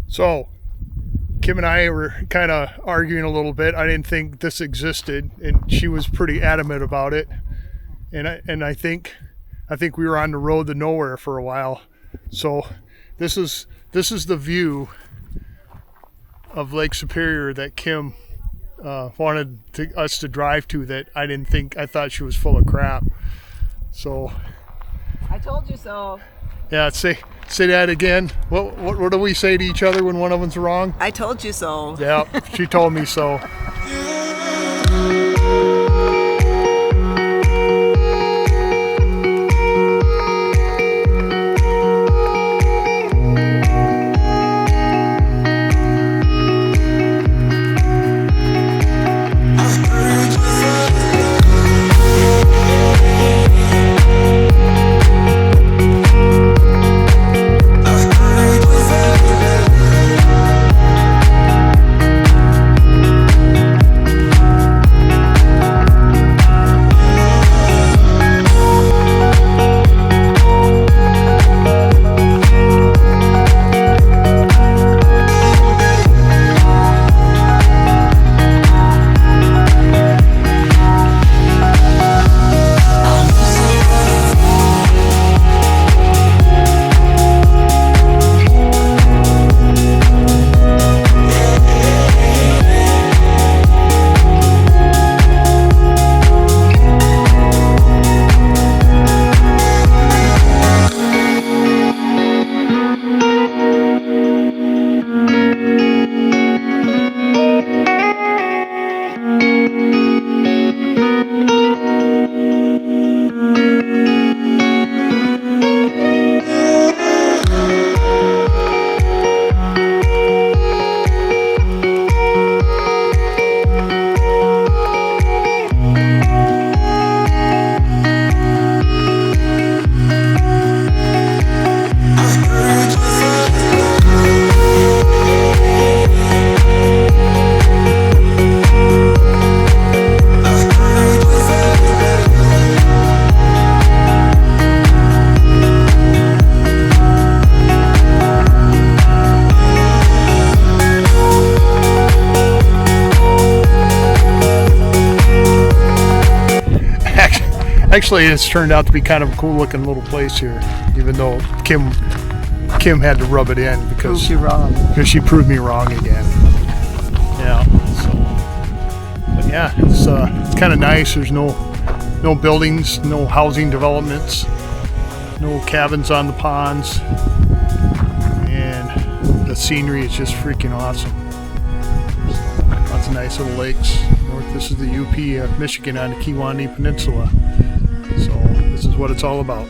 So, Kim and I were kind of arguing a little bit. I didn't think this existed, and she was pretty adamant about it. And I think we were on the road to nowhere for a while. So, this is the view of Lake Superior that Kim wanted us to drive to. That I thought she was full of crap. So, I told you so. Yeah, say that again. What do we say to each other when one of them's wrong? I told you so. Yeah, she told me so. Actually, it's turned out to be kind of a cool looking little place here, even though Kim had to rub it in because she proved me wrong again. Yeah. So, but yeah, it's kind of nice. There's no buildings, no housing developments, no cabins on the ponds, and the scenery is just freaking awesome. Lots of nice little lakes. This is the UP of Michigan on the Keweenaw Peninsula. So this is what it's all about.